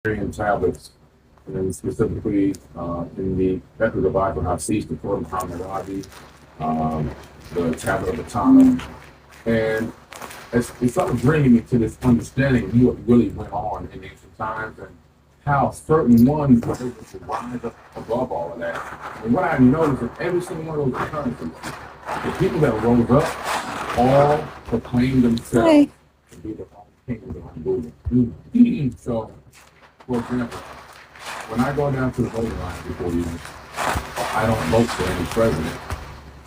tablets, and specifically in the Becker the Bible, have ceased to form Hammurabi, um, the tablet of the Tanakh, and it's sort of bringing me to this understanding of what really went on in ancient times and how certain ones were able to rise up above all of that. And what I noticed is every single one of those occurrences, the people that rose up all proclaimed themselves to be the own king of their own movement. So, for example, when I go down to the voting line before you, I don't vote for any president.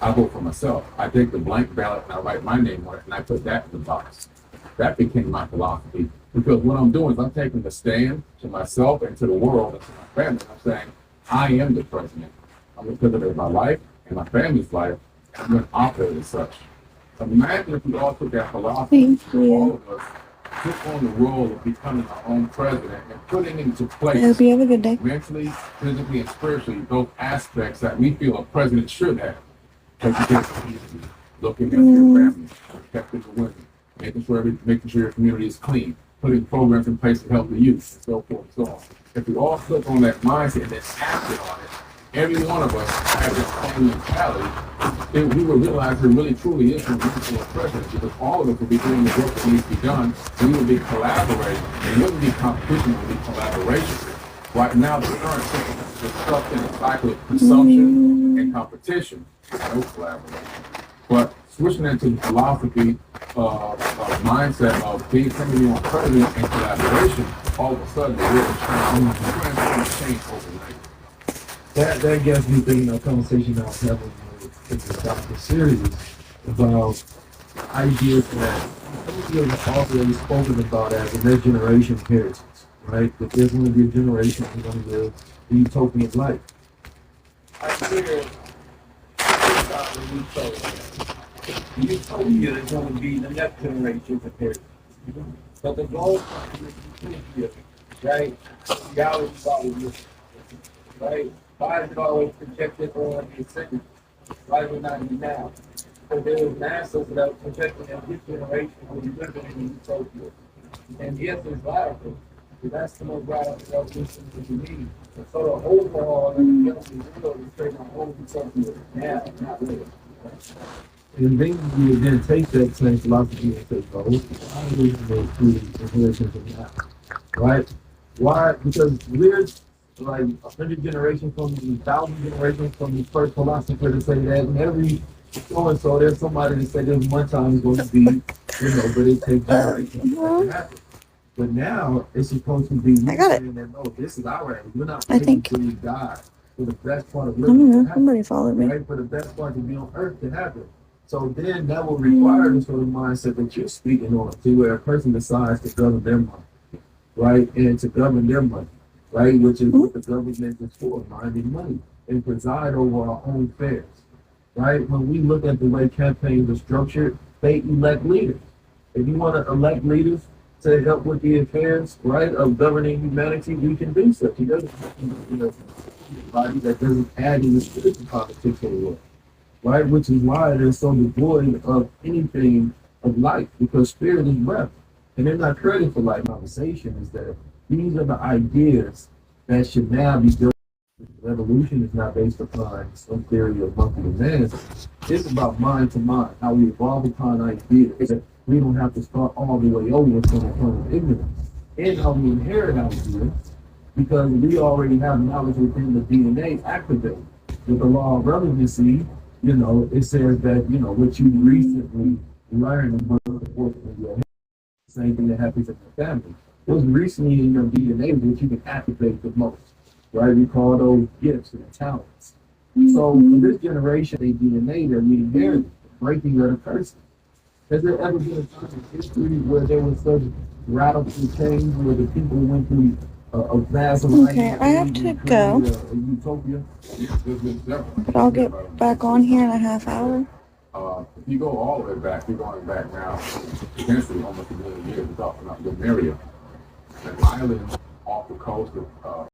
I vote for myself. I take the blank ballot and I write my name on it and I put that in the box. That became my philosophy because what I'm doing is I'm taking a stand to myself and to the world and to my family. I'm saying I am the president. I'm the president of my life and my family's life, and I'm going to operate as such. So imagine if we all took that philosophy, all of us took on the role of becoming our own president and putting into place mentally, physically, and spiritually those aspects that we feel a president should have. Looking after your family, protecting the women, making sure your community is clean, putting programs in place to help the youth, and so forth and so on. If we all click on that mindset and then acted on it, every one of us has the same mentality, then we will realize there really truly is a need for a president because all of us will be doing the work that needs to be done. We will be collaborating. It wouldn't be competition, it would be collaboration. Right now, the current system is stuck in a cycle of consumption and competition, no collaboration. But switching into the philosophy of mindset of being somebody on president and collaboration, all of a sudden the world is change overnight. That gets me thinking of a conversation I was having with Dr. Series about ideas that some of us already spoken about as a next generation inheritance, right? That there's going to be a generation who's going to live a utopian life. I figure utopia is going to be the next generation's inheritance. But the goal is utopia, right? Reality is always right? Why is it always projected on the second? Why would not be now? Because there was NASA that was projecting that this generation will be living in utopia. And yes, it's radical, but that's the most radical revolution that we need. And so the overall and the world is creating a whole utopia now, not later. And then you would then take that same philosophy and say, oh, why are we going to inheritance of now? Right? Why? Because we're like 100 generations from the 1,000 generations from the first philosopher to say that, and every so and so there's somebody to say there's one time it's going to be, but it takes generations to happen. But now it's supposed to be saying that no, this is our age. We're not waiting till we die for the best part of living to happen. Somebody followed me. Right? For the best part to be on earth to happen. So then that will require the sort of mindset that you're speaking on, to where a person decides to govern their money, right, and to govern their money. Right, which is what the government is for, minding money, and preside over our own affairs. Right, when we look at the way campaigns are structured, they elect leaders. If you want to elect leaders to help with the affairs, right, of governing humanity, we can do so. He doesn't, body that doesn't add in the spiritual politics anymore. Right, which is why they're so devoid of anything of life, because spirit is breath, and they're not created for life. Conversation is that these are the ideas that should now be built. Revolution is not based upon some theory of monkey advance. It's about mind to mind, how we evolve upon ideas that we don't have to start all the way over from a point of ignorance. And how we inherit ideas because we already have knowledge within the DNA activated. With the law of relevancy, it says that, what you recently learned and unfortunately, the same thing that happens in your family. What's recently in your DNA is what you can activate the most, right? We call those gifts and talents. So for this generation, they DNA that we inherited, breaking of the curses. Has there ever been a time in history where there was such radical change, where the people went through a vast Okay, I have to go. A utopia? But I'll get back on here in a half hour. If you go all the way back, you're going back now, potentially almost a million years without the area. An island off the coast of